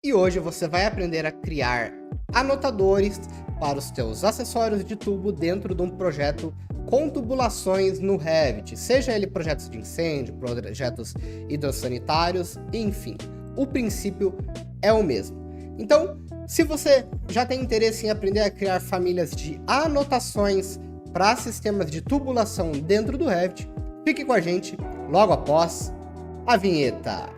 E hoje você vai aprender a criar anotadores para os teus acessórios de tubo dentro de um projeto com tubulações no Revit, seja ele projetos de incêndio, projetos hidrossanitários, enfim, o princípio é o mesmo. Então, se você já tem interesse em aprender a criar famílias de anotações para sistemas de tubulação dentro do Revit, fique com a gente logo após a vinheta.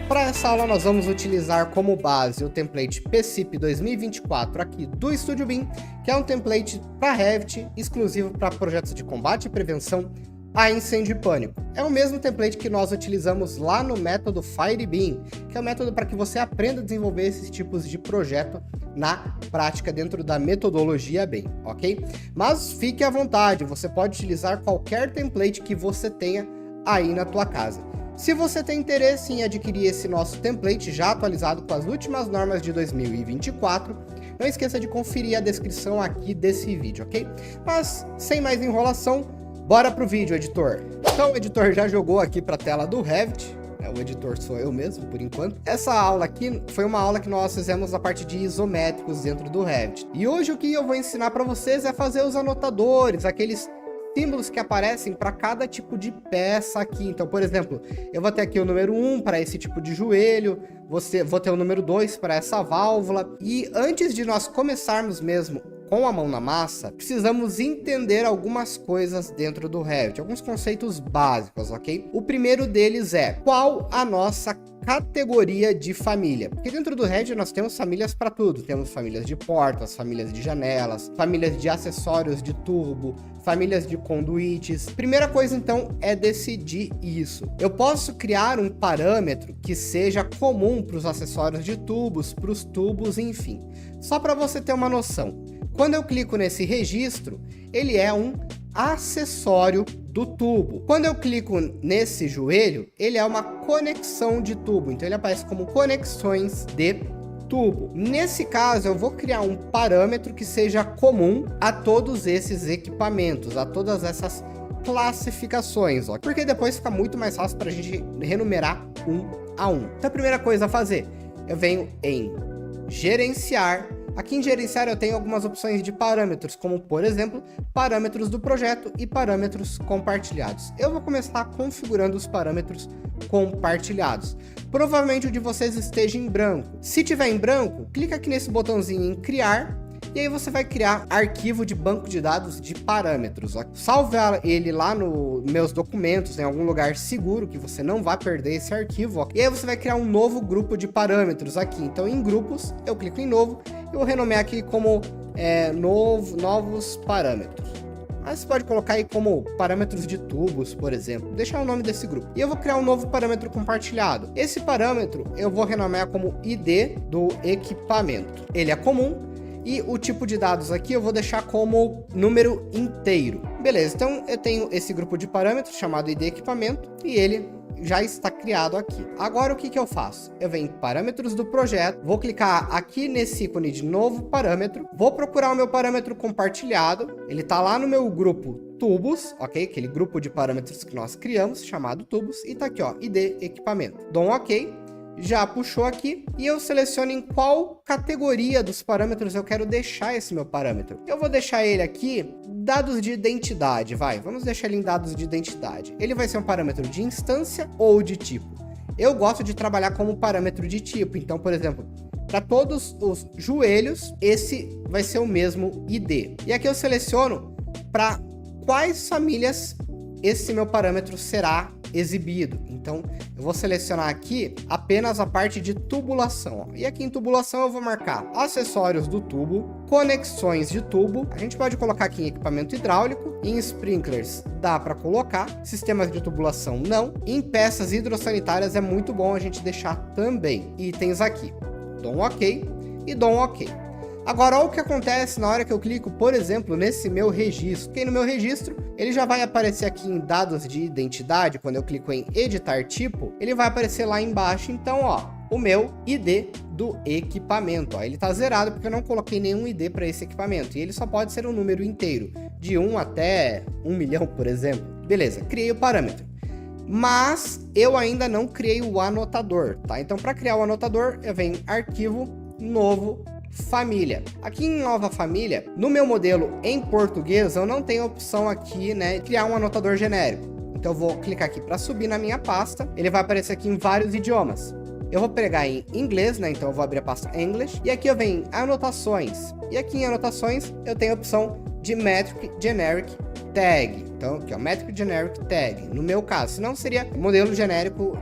Para essa aula nós vamos utilizar como base o template PCIP 2024 aqui do Studio BIM, que é um template para Revit exclusivo para projetos de combate e prevenção a incêndio e pânico. É o mesmo template que nós utilizamos lá no método FireBIM, que é o método para que você aprenda a desenvolver esses tipos de projeto na prática dentro da metodologia BIM, ok? Mas fique à vontade, você pode utilizar qualquer template que você tenha aí na tua casa. Se você tem interesse em adquirir esse nosso template já atualizado com as últimas normas de 2024, não esqueça de conferir a descrição aqui desse vídeo, ok? Mas, sem mais enrolação, bora pro vídeo, editor. Então, o editor já jogou aqui para a tela do Revit, o editor sou eu mesmo, por enquanto. Essa aula aqui foi uma aula que nós fizemos a parte de isométricos dentro do Revit. E hoje o que eu vou ensinar para vocês é fazer os anotadores, aqueles símbolos que aparecem para cada tipo de peça aqui. Então, por exemplo, eu vou ter aqui o número 1 para esse tipo de joelho, vou ter o número 2 para essa válvula. E antes de nós começarmos mesmo com a mão na massa, precisamos entender algumas coisas dentro do Revit, alguns conceitos básicos, ok? O primeiro deles é qual a nossa categoria de família, porque dentro do Revit nós temos famílias para tudo, temos famílias de portas, famílias de janelas, famílias de acessórios de tubo, famílias de conduítes. Primeira coisa então é decidir isso. Eu posso criar um parâmetro que seja comum para os acessórios de tubos, para os tubos, enfim. Só para você ter uma noção, quando eu clico nesse registro, ele é um acessório do tubo. Quando eu clico nesse joelho, ele é uma conexão de tubo, então ele aparece como conexões de tubo. Nesse caso, eu vou criar um parâmetro que seja comum a todos esses equipamentos, a todas essas classificações, ó, porque depois fica muito mais fácil para a gente renumerar um a um. Então a primeira coisa a fazer, eu venho em gerenciar. Aqui em gerenciar eu tenho algumas opções de parâmetros, como por exemplo, parâmetros do projeto e parâmetros compartilhados. Eu vou começar configurando os parâmetros compartilhados. Provavelmente o de vocês esteja em branco. Se tiver em branco, clica aqui nesse botãozinho em criar, e aí você vai criar arquivo de banco de dados de parâmetros. Salve ele lá nos meus documentos, em algum lugar seguro, que você não vai perder esse arquivo. E aí você vai criar um novo grupo de parâmetros aqui. Então em grupos, eu clico em novo, eu vou renomear aqui como novos parâmetros. Mas você pode colocar aí como parâmetros de tubos, por exemplo. Deixar o nome desse grupo. E eu vou criar um novo parâmetro compartilhado. Esse parâmetro eu vou renomear como ID do equipamento. Ele é comum. E o tipo de dados aqui eu vou deixar como número inteiro. Beleza, então eu tenho esse grupo de parâmetros chamado ID equipamento e ele já está criado aqui. Agora o que eu faço? Eu venho em parâmetros do projeto, vou clicar aqui nesse ícone de novo parâmetro, vou procurar o meu parâmetro compartilhado, ele está lá no meu grupo tubos, ok? Aquele grupo de parâmetros que nós criamos, chamado tubos, e tá aqui, ó, ID equipamento. Dou um ok. Já puxou aqui e eu seleciono em qual categoria dos parâmetros eu quero deixar esse meu parâmetro. Eu vou deixar ele aqui, dados de identidade, vamos deixar ele em dados de identidade. Ele vai ser um parâmetro de instância ou de tipo. Eu gosto de trabalhar como parâmetro de tipo, então, por exemplo, para todos os joelhos, esse vai ser o mesmo ID. E aqui eu seleciono para quais famílias esse meu parâmetro será exibido. Então, eu vou selecionar aqui apenas a parte de tubulação. Ó. E aqui em tubulação eu vou marcar acessórios do tubo, conexões de tubo. A gente pode colocar aqui em equipamento hidráulico, em sprinklers dá para colocar, sistemas de tubulação não. Em peças hidrossanitárias é muito bom a gente deixar também. Itens aqui. Dou um ok e dou um ok. Agora, olha o que acontece na hora que eu clico, por exemplo, nesse meu registro. Porque no meu registro, ele já vai aparecer aqui em dados de identidade. Quando eu clico em editar tipo, ele vai aparecer lá embaixo. Então, ó, o meu ID do equipamento. Ó, ele está zerado porque eu não coloquei nenhum ID para esse equipamento. E ele só pode ser um número inteiro, de 1 até 1 milhão, por exemplo. Beleza, criei o parâmetro. mas eu ainda não criei o anotador, tá? Então, para criar o anotador, eu venho em Arquivo, Novo, Família. Aqui em Nova Família, no meu modelo em português, eu não tenho a opção aqui, né, de criar um anotador genérico. Então, eu vou clicar aqui para subir na minha pasta. Ele vai aparecer aqui em vários idiomas. Eu vou pegar em inglês, né? Então, eu vou abrir a pasta English. E aqui eu venho em Anotações. E aqui em Anotações, eu tenho a opção de Metric Generic Tag. Então, aqui, ó, Metric Generic Tag. No meu caso, senão seria modelo genérico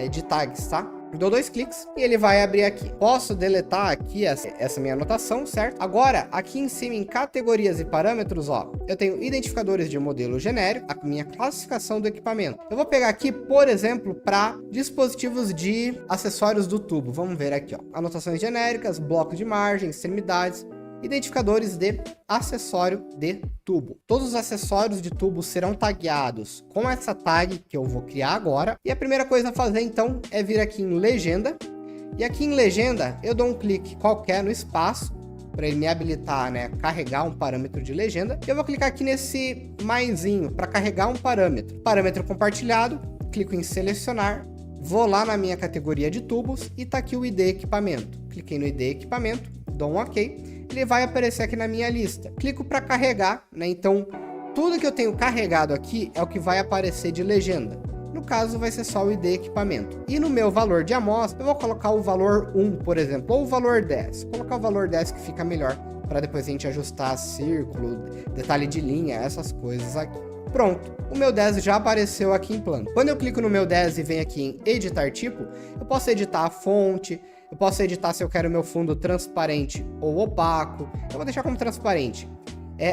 de tags, tá? Dou 2 cliques e ele vai abrir aqui. Posso deletar aqui essa minha anotação, certo? Agora, aqui em cima, em categorias e parâmetros, ó, eu tenho identificadores de modelo genérico, a minha classificação do equipamento. Eu vou pegar aqui, por exemplo, para dispositivos de acessórios do tubo. Vamos ver aqui, ó. Anotações genéricas, bloco de margem, extremidades, identificadores de acessório de tubo. Todos os acessórios de tubo serão tagueados com essa tag que eu vou criar agora. E a primeira coisa a fazer, então, é vir aqui em legenda. E aqui em legenda, eu dou um clique qualquer no espaço, para ele me habilitar, né, carregar um parâmetro de legenda. Eu vou clicar aqui nesse maisinho para carregar um parâmetro. Parâmetro compartilhado, clico em selecionar, vou lá na minha categoria de tubos e tá aqui o ID equipamento. Cliquei no ID equipamento, dou um OK. Ele vai aparecer aqui na minha lista. Clico para carregar, né? Então, tudo que eu tenho carregado aqui é o que vai aparecer de legenda. No caso, vai ser só o ID equipamento. E no meu valor de amostra, eu vou colocar o valor 1, por exemplo, ou o valor 10. Vou colocar o valor 10 que fica melhor, para depois a gente ajustar círculo, detalhe de linha, essas coisas aqui. Pronto, o meu 10 já apareceu aqui em plano. Quando eu clico no meu 10 e venho aqui em editar tipo, eu posso editar a fonte, eu posso editar se eu quero meu fundo transparente ou opaco. Eu vou deixar como transparente.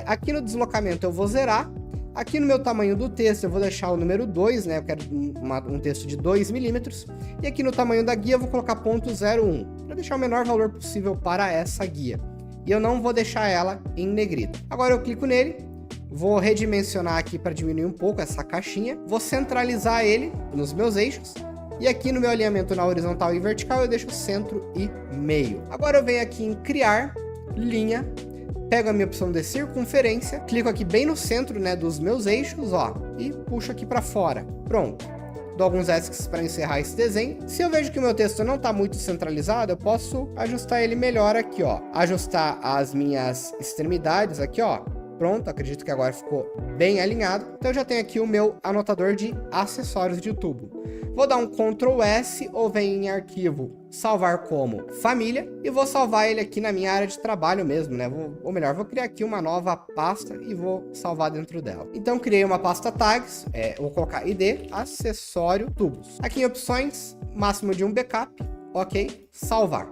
Aqui no deslocamento eu vou zerar. Aqui no meu tamanho do texto eu vou deixar o número 2, né? Eu quero um texto de 2 milímetros. E aqui no tamanho da guia eu vou colocar 0.01, para deixar o menor valor possível para essa guia. E eu não vou deixar ela em negrito. Agora eu clico nele, vou redimensionar aqui para diminuir um pouco essa caixinha. Vou centralizar ele nos meus eixos. E aqui no meu alinhamento na horizontal e vertical eu deixo centro e meio. Agora eu venho aqui em criar linha, pego a minha opção de circunferência, clico aqui bem no centro, né, dos meus eixos, ó, e puxo aqui para fora. Pronto. Dou alguns ESCs para encerrar esse desenho. Se eu vejo que o meu texto não está muito centralizado, eu posso ajustar ele melhor aqui, ó. Ajustar as minhas extremidades aqui, ó. Pronto, acredito que agora ficou bem alinhado. Então eu já tenho aqui o meu anotador de acessórios de tubo. Vou dar um Ctrl S ou venho em arquivo, salvar como família e vou salvar ele aqui na minha área de trabalho mesmo, né? Ou melhor, vou criar aqui uma nova pasta e vou salvar dentro dela. Então criei uma pasta tags, vou colocar ID, acessório, tubos. Aqui em opções, máximo de um backup, ok, salvar.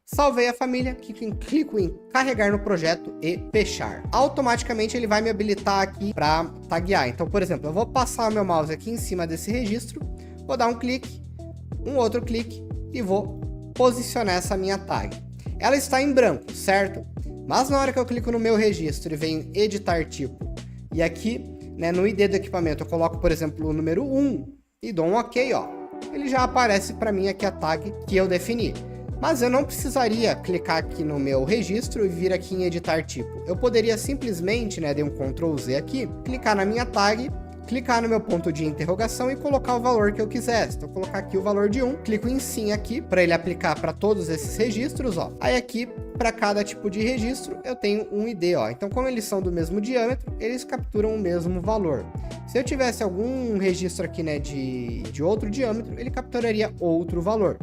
Salvei a família, clico em carregar no projeto e fechar. Automaticamente ele vai me habilitar aqui para taguear. Então, por exemplo, eu vou passar o meu mouse aqui em cima desse registro, vou dar um clique, um outro clique e vou posicionar essa minha tag. Ela está em branco, certo? Mas na hora que eu clico no meu registro e venho editar tipo, e aqui, né, no ID do equipamento eu coloco, por exemplo, o número 1 e dou um OK, ó. Ele já aparece para mim aqui a tag que eu defini. Mas eu não precisaria clicar aqui no meu registro e vir aqui em editar tipo. Eu poderia simplesmente, né, dar um Ctrl Z aqui, clicar na minha tag, clicar no meu ponto de interrogação e colocar o valor que eu quisesse. Então, colocar aqui o valor de 1, clico em sim aqui, para ele aplicar para todos esses registros, ó. Aí aqui, para cada tipo de registro, eu tenho um ID, ó. Então, como eles são do mesmo diâmetro, eles capturam o mesmo valor. Se eu tivesse algum registro aqui, né, de outro diâmetro, ele capturaria outro valor.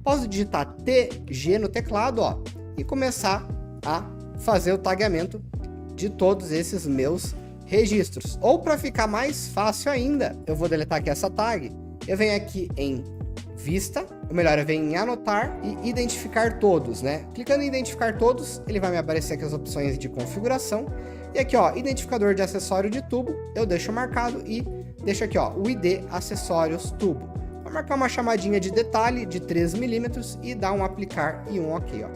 Posso digitar TG no teclado, ó, e começar a fazer o tagueamento de todos esses meus registros. Ou para ficar mais fácil ainda, eu vou deletar aqui essa tag, eu venho aqui em vista, ou melhor, eu venho em anotar e identificar todos, né? Clicando em identificar todos, ele vai me aparecer aqui as opções de configuração. E aqui, ó, identificador de acessório de tubo, eu deixo marcado e deixo aqui, ó, o ID acessórios tubo. Vou marcar uma chamadinha de detalhe de 3 milímetros e dar um aplicar e um OK, ó.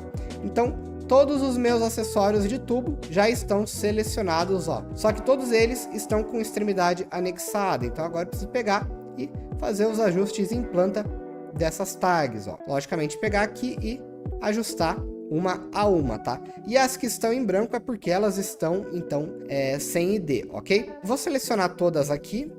Então, todos os meus acessórios de tubo já estão selecionados, ó. Só que todos eles estão com extremidade anexada. Então agora eu preciso pegar e fazer os ajustes em planta dessas tags, ó. Logicamente pegar aqui e ajustar uma a uma, tá? E as que estão em branco é porque elas estão, então, sem ID, ok? Vou selecionar todas aqui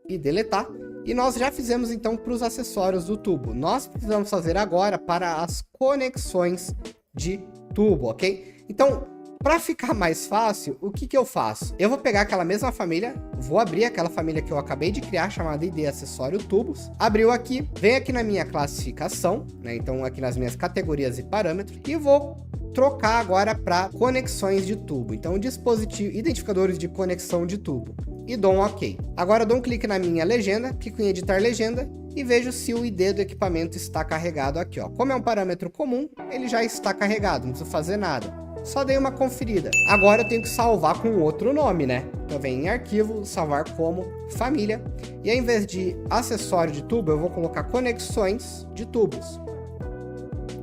e deletar. E nós já fizemos então para os acessórios do tubo. Nós precisamos fazer agora para as conexões de tubo, ok? Então, para ficar mais fácil, o que eu faço? Eu vou pegar aquela mesma família, vou abrir aquela família que eu acabei de criar, chamada ID Acessório Tubos. Abriu aqui, vem aqui na minha classificação, né? Então aqui nas minhas categorias e parâmetros, e vou trocar agora para conexões de tubo. Então, dispositivo, identificadores de conexão de tubo. E dou um OK. Agora eu dou um clique na minha legenda, clico em editar legenda e vejo se o ID do equipamento está carregado aqui, ó. Como é um parâmetro comum, ele já está carregado, não preciso fazer nada. Só dei uma conferida. Agora eu tenho que salvar com outro nome, né? Então vem em arquivo, salvar como família. E ao invés de acessório de tubo, eu vou colocar conexões de tubos.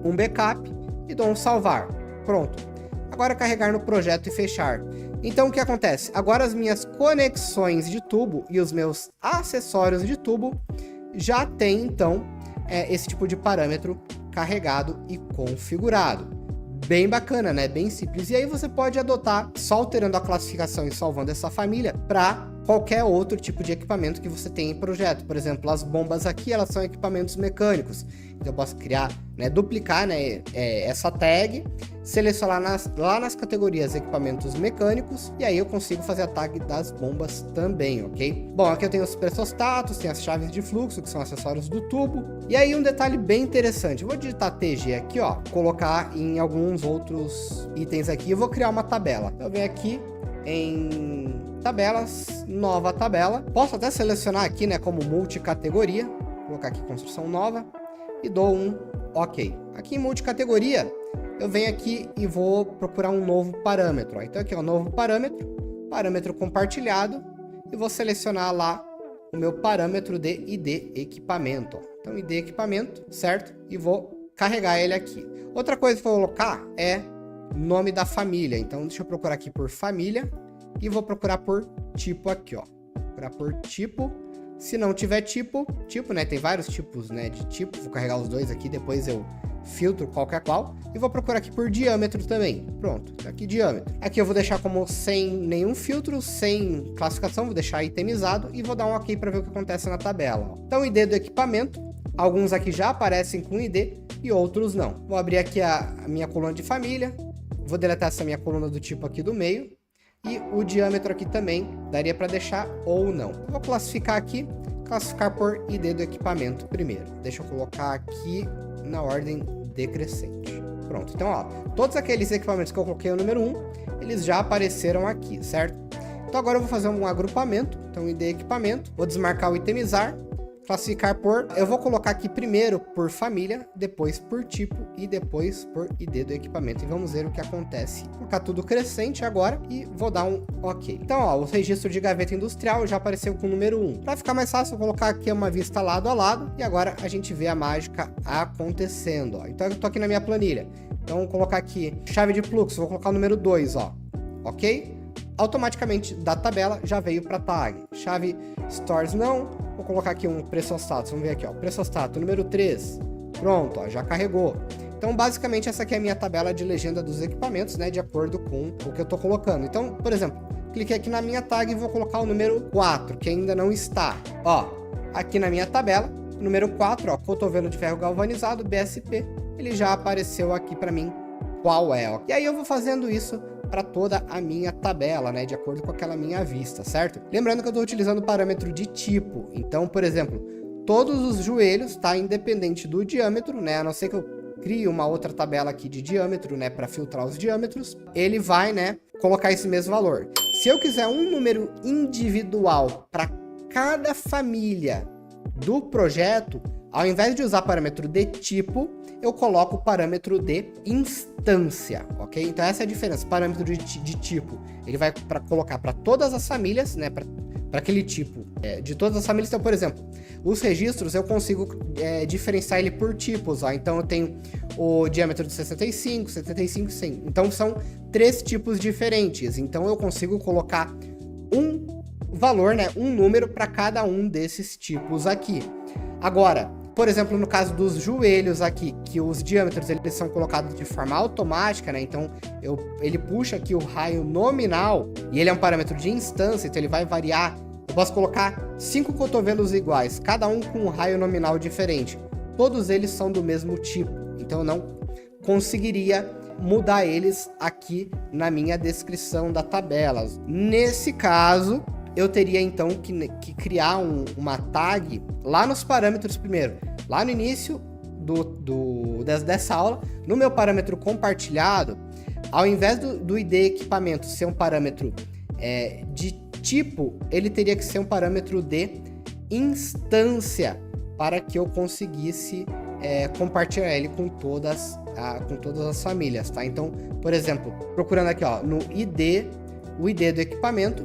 Um backup e dou um salvar. Pronto. Agora carregar no projeto e fechar. Então o que acontece? Agora as minhas conexões de tubo e os meus acessórios de tubo já tem então esse tipo de parâmetro carregado e configurado. Bem bacana, né? Bem simples. E aí você pode adotar só alterando a classificação e salvando essa família para qualquer outro tipo de equipamento que você tem em projeto. Por exemplo, as bombas aqui, elas são equipamentos mecânicos. Então eu posso criar, né, duplicar, né, essa tag, selecionar lá nas categorias equipamentos mecânicos, e aí eu consigo fazer a tag das bombas também, ok? Bom, aqui eu tenho os pressostatos, tem as chaves de fluxo, que são acessórios do tubo. E aí um detalhe bem interessante, eu vou digitar TG aqui, ó, colocar em alguns outros itens aqui, eu vou criar uma tabela. Eu venho aqui em tabelas, nova tabela. Posso até selecionar aqui, né, como multicategoria, vou colocar aqui construção nova e dou um OK. Aqui em multicategoria, eu venho aqui e vou procurar um novo parâmetro. Ó. Então aqui é um novo parâmetro compartilhado, e vou selecionar lá o meu parâmetro de ID equipamento. Ó. Então ID equipamento, certo? E vou carregar ele aqui. Outra coisa que eu vou colocar é nome da família. Então deixa eu procurar aqui por família e vou procurar por tipo aqui, ó. Procurar por tipo. Se não tiver tipo, né? Tem vários tipos, né? De tipo. Vou carregar os dois aqui, depois eu filtro qualquer qual. E vou procurar aqui por diâmetro também. Pronto, aqui diâmetro. Aqui eu vou deixar como sem nenhum filtro, sem classificação. Vou deixar itemizado e vou dar um OK para ver o que acontece na tabela. Ó. Então, ID do equipamento. Alguns aqui já aparecem com ID e outros não. Vou abrir aqui a minha coluna de família. Vou deletar essa minha coluna do tipo aqui do meio. E o diâmetro aqui também daria para deixar ou não. Vou classificar aqui, classificar por ID do equipamento primeiro. Deixa eu colocar aqui na ordem decrescente. Pronto, então ó, todos aqueles equipamentos que eu coloquei o número 1, eles já apareceram aqui, certo? Então agora eu vou fazer um agrupamento, então ID equipamento, vou desmarcar o itemizar, classificar por, eu vou colocar aqui primeiro por família, depois por tipo e depois por ID do equipamento. E vamos ver o que acontece. Vou colocar tudo crescente agora e vou dar um OK. Então, ó, o registro de gaveta industrial já apareceu com o número 1. Para ficar mais fácil, eu vou colocar aqui uma vista lado a lado e agora a gente vê a mágica acontecendo, ó. Então, eu tô aqui na minha planilha. Então, vou colocar aqui chave de fluxo, vou colocar o número 2, ó. OK? Automaticamente da tabela já veio para tag. Chave stores não. Vou colocar aqui um pressostato, vamos ver aqui, ó, pressostato número 3, pronto, ó, já carregou. Então, basicamente, essa aqui é a minha tabela de legenda dos equipamentos, né, de acordo com o que eu tô colocando. Então, por exemplo, cliquei aqui na minha tag e vou colocar o número 4, que ainda não está. Ó, aqui na minha tabela, número 4, ó, cotovelo de ferro galvanizado, BSP, ele já apareceu aqui para mim qual é, ó. E aí eu vou fazendo isso para toda a minha tabela, né, de acordo com aquela minha vista, certo? Lembrando que eu estou utilizando o parâmetro de tipo. Então, por exemplo, todos os joelhos tá independente do diâmetro, né, a não ser que eu crie uma outra tabela aqui de diâmetro, né, para filtrar os diâmetros, ele vai, né, colocar esse mesmo valor. Se eu quiser um número individual para cada família do projeto, ao invés de usar parâmetro de tipo, eu coloco o parâmetro de instância, ok? Então essa é a diferença. Parâmetro de tipo, ele vai colocar para todas as famílias, né? Para aquele tipo de todas as famílias. Então, por exemplo, os registros eu consigo diferenciar ele por tipos, ó. Então eu tenho o diâmetro de 65, 75 e 100. Então são 3 tipos diferentes. Então eu consigo colocar um valor, né? Um número para cada um desses tipos aqui. Agora, por exemplo, no caso dos joelhos aqui, que os diâmetros eles são colocados de forma automática, né? Então, ele puxa aqui o raio nominal e ele é um parâmetro de instância, então ele vai variar Eu posso colocar 5 cotovelos iguais, cada um com um raio nominal diferente. Todos eles são do mesmo tipo, então eu não conseguiria mudar eles aqui na minha descrição da tabela. Nesse caso, eu teria então que criar uma tag lá nos parâmetros primeiro, lá no início dessa aula, no meu parâmetro compartilhado, ao invés do ID equipamento ser um parâmetro de tipo, ele teria que ser um parâmetro de instância para que eu conseguisse compartilhar ele com todas as famílias, tá? Então, por exemplo, procurando aqui, ó, no ID, o ID do equipamento,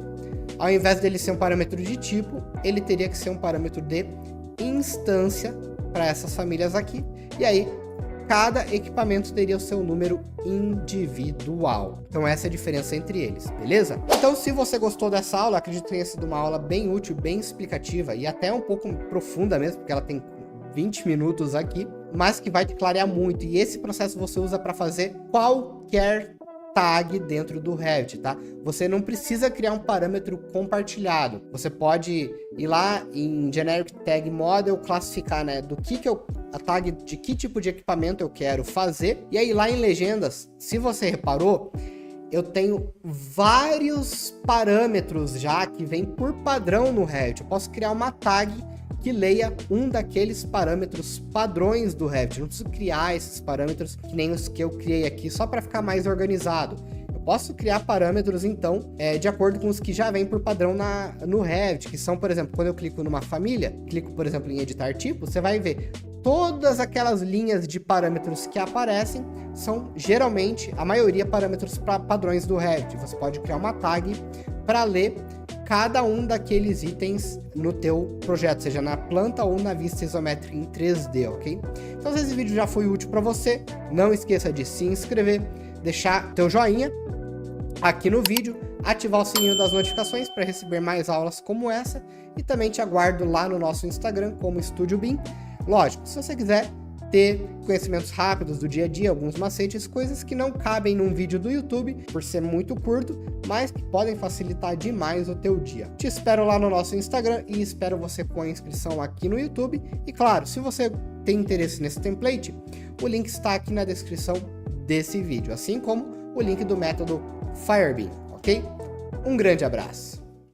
ao invés dele ser um parâmetro de tipo, ele teria que ser um parâmetro de instância para essas famílias aqui. E aí, cada equipamento teria o seu número individual. Então essa é a diferença entre eles, beleza? Então se você gostou dessa aula, acredito que tenha sido uma aula bem útil, bem explicativa e até um pouco profunda mesmo, porque ela tem 20 minutos aqui, mas que vai te clarear muito. E esse processo você usa para fazer qualquer tag dentro do Revit, tá? Você não precisa criar um parâmetro compartilhado. Você pode ir lá em Generic Tag Model, classificar, né, a tag de que tipo de equipamento eu quero fazer. E aí lá em legendas, se você reparou, eu tenho vários parâmetros já que vem por padrão no Revit. Eu posso criar uma tag que leia um daqueles parâmetros padrões do Revit. Não preciso criar esses parâmetros que nem os que eu criei aqui só para ficar mais organizado. Eu posso criar parâmetros, então, de acordo com os que já vêm por padrão no Revit, que são, por exemplo, quando eu clico numa família, clico, por exemplo, em editar tipo, você vai ver todas aquelas linhas de parâmetros que aparecem são, geralmente, a maioria, parâmetros padrões do Revit. Você pode criar uma tag para ler cada um daqueles itens no teu projeto, seja na planta ou na vista isométrica em 3D, ok? Então, se esse vídeo já foi útil para você, não esqueça de se inscrever, deixar teu joinha aqui no vídeo, ativar o sininho das notificações para receber mais aulas como essa e também te aguardo lá no nosso Instagram como Estúdio BIM. Lógico, se você quiser ter conhecimentos rápidos do dia a dia, alguns macetes, coisas que não cabem num vídeo do YouTube, por ser muito curto, mas que podem facilitar demais o teu dia. Te espero lá no nosso Instagram e espero você com a inscrição aqui no YouTube. E claro, se você tem interesse nesse template, o link está aqui na descrição desse vídeo, assim como o link do método Firebeam, ok? Um grande abraço!